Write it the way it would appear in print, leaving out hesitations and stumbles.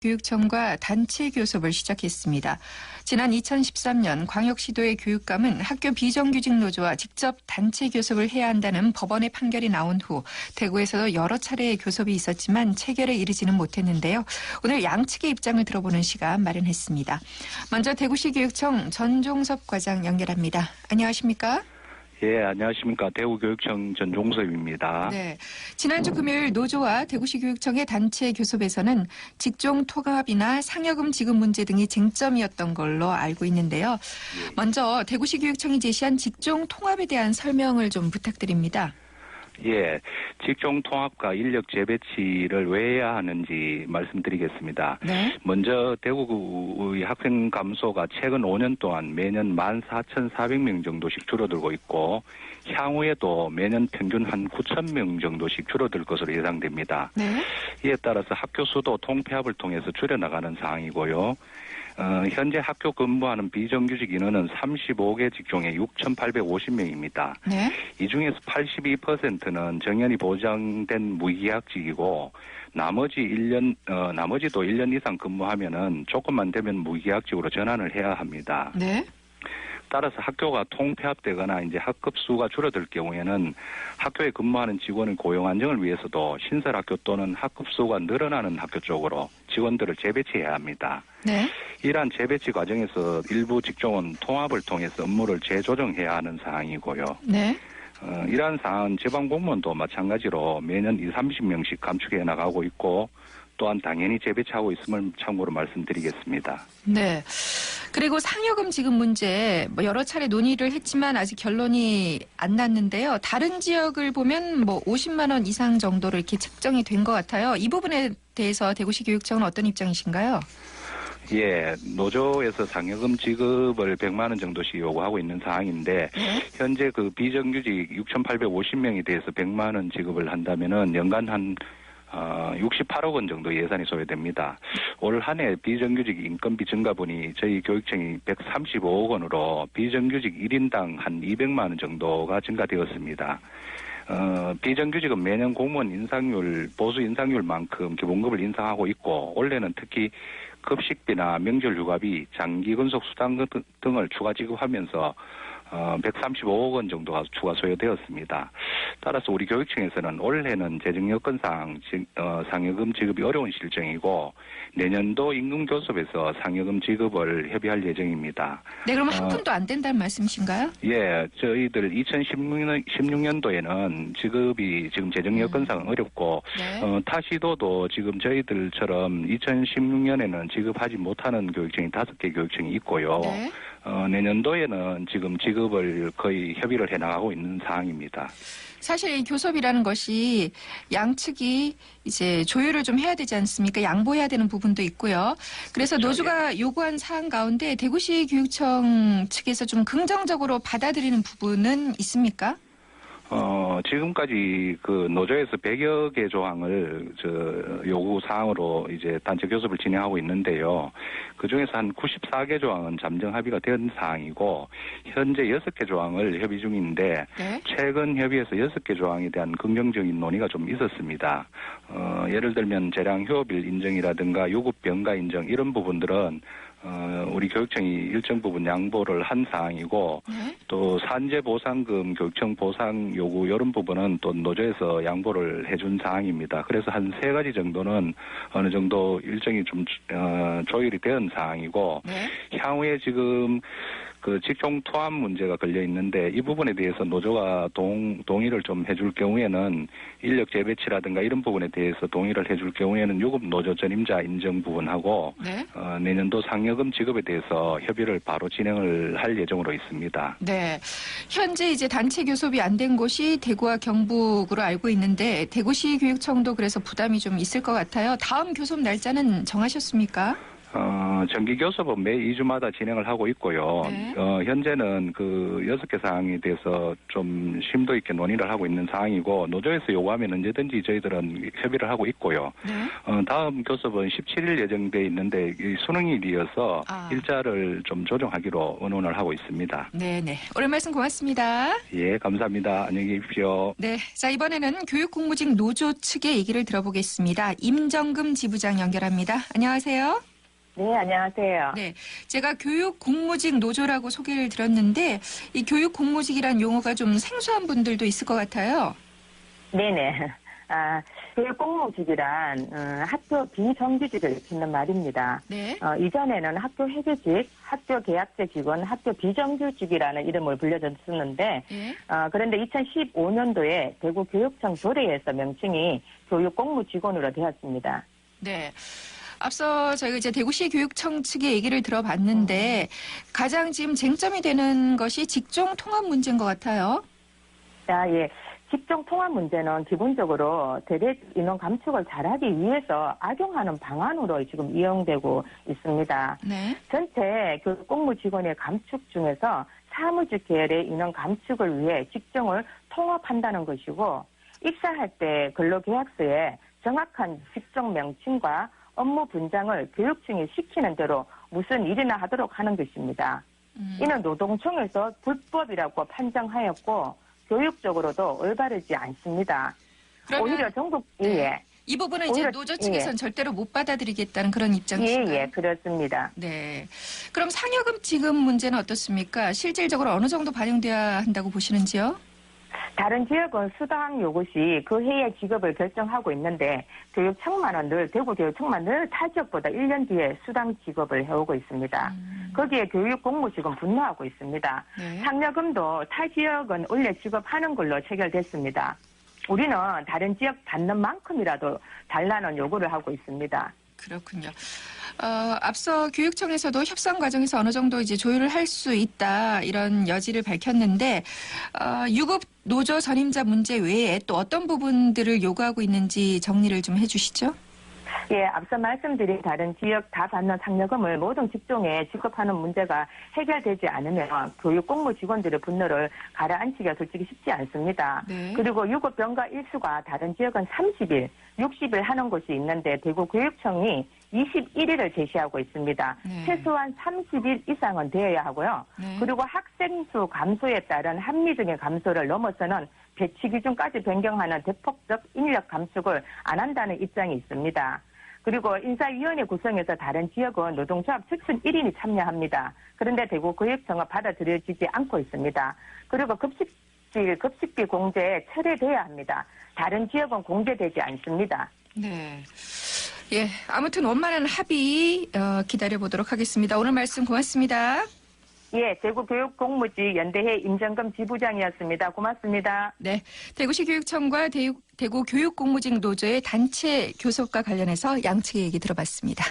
교육청과 단체 교섭을 시작했습니다. 지난 2013년 광역시도의 교육감은 학교 비정규직 노조와 직접 단체 교섭을 해야 한다는 법원의 판결이 나온 후 대구에서도 여러 차례의 교섭이 있었지만 체결에 이르지는 못했는데요. 오늘 양측의 입장을 들어보는 시간 마련했습니다. 먼저 대구시 교육청 전종섭 과장 연결합니다. 안녕하십니까? 예, 안녕하십니까. 대구교육청 전종섭입니다. 네. 지난주 금요일 노조와 대구시 교육청의 단체 교섭에서는 직종 통합이나 상여금 지급 문제 등이 쟁점이었던 걸로 알고 있는데요. 먼저 대구시 교육청이 제시한 직종 통합에 대한 설명을 좀 부탁드립니다. 예, 직종 통합과 인력 재배치를 왜 해야 하는지 말씀드리겠습니다. 네. 먼저 대구의 학생 감소가 최근 5년 동안 매년 14,400명 정도씩 줄어들고 있고 향후에도 매년 평균 한 9,000명 정도씩 줄어들 것으로 예상됩니다. 네. 이에 따라서 학교 수도 통폐합을 통해서 줄여나가는 상황이고요. 현재 학교 근무하는 비정규직 인원은 35개 직종에 6,850명입니다. 네. 이 중에서 82%는 정년이 보장된 무계약직이고 나머지도 1년 이상 근무하면은 조금만 되면 무계약직으로 전환을 해야 합니다. 네. 따라서 학교가 통폐합되거나 이제 학급 수가 줄어들 경우에는 학교에 근무하는 직원의 고용 안정을 위해서도 신설 학교 또는 학급 수가 늘어나는 학교 쪽으로 직원들을 재배치해야 합니다. 네. 이러한 재배치 과정에서 일부 직종은 통합을 통해서 업무를 재조정해야 하는 사항이고요. 네. 이러한 사항은 지방공무원도 마찬가지로 매년 20-30명씩 감축해 나가고 있고 또한 당연히 재배치하고 있음을 참고로 말씀드리겠습니다. 네. 그리고 상여금 지급 문제 여러 차례 논의를 했지만 아직 결론이 안 났는데요. 다른 지역을 보면 50만 원 이상 정도로 이렇게 책정이 된 것 같아요. 이 부분에 대해서 대구시 교육청은 어떤 입장이신가요? 예, 노조에서 상여금 지급을 100만 원 정도씩 요구하고 있는 상황인데 현재 그 비정규직 6,850명에 대해서 100만 원 지급을 한다면은 연간 한 68억 원 정도 예산이 소요됩니다. 올 한 해 비정규직 인건비 증가분이 저희 교육청이 135억 원으로 비정규직 1인당 한 200만 원 정도가 증가되었습니다. 비정규직은 매년 공무원 인상률, 보수 인상률만큼 기본급을 인상하고 있고 올해는 특히 급식비나 명절 휴가비, 장기 근속 수당 등을 추가 지급하면서 135억 원 정도가 추가 소요되었습니다. 따라서 우리 교육청에서는 올해는 재정 여건상 상여금 지급이 어려운 실정이고 내년도 임금교섭에서 상여금 지급을 협의할 예정입니다. 네, 그러면 한 푼도 안 된다는 말씀이신가요? 예, 저희들 2016년도에는 지급이 지금 재정 여건상 어렵고 네. 타 시도도 지금 저희들처럼 2016년에는 지급하지 못하는 교육청이 5개 교육청이 있고요. 네. 내년도에는 지금 지급을 거의 협의를 해나가고 있는 상황입니다. 사실 이 교섭이라는 것이 양측이 이제 조율을 좀 해야 되지 않습니까? 양보해야 되는 부분도 있고요. 그래서 그렇죠. 노조가 요구한 사항 가운데 대구시 교육청 측에서 좀 긍정적으로 받아들이는 부분은 있습니까? 지금까지 그 노조에서 100여 개 조항을 요구 사항으로 이제 단체 교섭을 진행하고 있는데요. 그 중에서 한 94개 조항은 잠정 합의가 된 사항이고 현재 6개 조항을 협의 중인데 네. 최근 협의에서 6개 조항에 대한 긍정적인 논의가 좀 있었습니다. 예를 들면 재량 휴업일 인정이라든가 유급 병가 인정 이런 부분들은 우리 교육청이 일정 부분 양보를 한 사항이고 네. 또 산재 보상금 교육청 보상 요구 이런 부분은 또 노조에서 양보를 해준 사항입니다. 그래서 한 3가지 정도는 어느 정도 일정이 좀 조율이 된 사항이고 네. 향후에 지금 그 직종 통합 문제가 걸려 있는데 이 부분에 대해서 노조가 동의를 좀 해줄 경우에는 인력 재배치라든가 이런 부분에 대해서 동의를 해줄 경우에는 유급 노조 전임자 인정 부분하고 네. 내년도 상여금 지급에 대해서 협의를 바로 진행을 할 예정으로 있습니다. 네. 현재 이제 단체 교섭이 안 된 곳이 대구와 경북으로 알고 있는데 대구시 교육청도 그래서 부담이 좀 있을 것 같아요. 다음 교섭 날짜는 정하셨습니까? 정기 교섭은 매 2주마다 진행을 하고 있고요. 네. 현재는 그 6개 사항에 대해서 좀 심도 있게 논의를 하고 있는 사항이고, 노조에서 요구하면 언제든지 저희들은 협의를 하고 있고요. 네. 다음 교섭은 17일 예정돼 있는데 이 수능일이어서 일자를 좀 조정하기로 의논을 하고 있습니다. 네네. 오늘 말씀 고맙습니다. 예, 감사합니다. 안녕히 계십시오. 네. 자, 이번에는 교육공무직 노조 측의 얘기를 들어보겠습니다. 임정금 지부장 연결합니다. 안녕하세요. 네, 안녕하세요. 네. 제가 교육공무직 노조라고 소개를 드렸는데 이 교육공무직이란 용어가 좀 생소한 분들도 있을 것 같아요. 네네. 교육공무직이란 학교 비정규직을 짓는 말입니다. 네. 이전에는 학교 회계직, 학교 계약제 직원, 학교 비정규직이라는 이름을 불려졌었는데 예. 그런데 2015년도에 대구교육청 조례에서 명칭이 교육공무직원으로 되었습니다. 네. 앞서 저희가 이제 대구시 교육청 측의 얘기를 들어봤는데 가장 지금 쟁점이 되는 것이 직종 통합 문제인 것 같아요. 예. 직종 통합 문제는 기본적으로 대대 인원 감축을 잘하기 위해서 악용하는 방안으로 지금 이용되고 있습니다. 네. 전체 교육공무 직원의 감축 중에서 사무직 계열의 인원 감축을 위해 직종을 통합한다는 것이고, 입사할 때 근로계약서에 정확한 직종 명칭과 업무 분장을 교육청이 시키는 대로 무슨 일이나 하도록 하는 것입니다. 이는 노동청에서 불법이라고 판정하였고 교육적으로도 올바르지 않습니다. 오히려 전국 이 부분은 이제 오히려, 노조 측에서는 절대로 못 받아들이겠다는 그런 입장이신가요? 예, 그렇습니다. 네. 그럼 상여금 지급 문제는 어떻습니까? 실질적으로 어느 정도 반영돼야 한다고 보시는지요? 다른 지역은 수당 요구시 그 해의 지급을 결정하고 있는데 교육청만은 늘 대구교육청만 늘 타 지역보다 1년 뒤에 수당 지급을 해오고 있습니다. 거기에 교육공무직은 분노하고 있습니다. 네. 상여금도 타 지역은 원래 지급하는 걸로 체결됐습니다. 우리는 다른 지역 받는 만큼이라도 달라는 요구를 하고 있습니다. 그렇군요. 앞서 교육청에서도 협상 과정에서 어느 정도 이제 조율을 할 수 있다 이런 여지를 밝혔는데 유급 노조 전임자 문제 외에 또 어떤 부분들을 요구하고 있는지 정리를 좀 해주시죠. 예, 앞서 말씀드린 다른 지역 다 받는 상여금을 모든 직종에 지급하는 문제가 해결되지 않으면 교육공무 직원들의 분노를 가라앉히기가 솔직히 쉽지 않습니다. 네. 그리고 유급 병가 일수가 다른 지역은 30일, 60일 하는 곳이 있는데 대구교육청이 21일을 제시하고 있습니다. 네. 최소한 30일 이상은 되어야 하고요. 네. 그리고 학생 수 감소에 따른 합리적인 감소를 넘어서는 배치 기준까지 변경하는 대폭적 인력 감축을 안 한다는 입장이 있습니다. 그리고 인사위원회 구성에서 다른 지역은 노동조합 측근 1인이 참여합니다. 그런데 대구교육청은 받아들여지지 않고 있습니다. 그리고 급식비 공제 철회돼야 합니다. 다른 지역은 공개되지 않습니다. 네. 예, 아무튼 원만한 합의 기다려보도록 하겠습니다. 오늘 말씀 고맙습니다. 예, 대구교육공무직 연대회 임정금 지부장이었습니다. 고맙습니다. 네, 대구시 교육청과 대구 교육공무직 노조의 단체 교섭과 관련해서 양측의 얘기 들어봤습니다.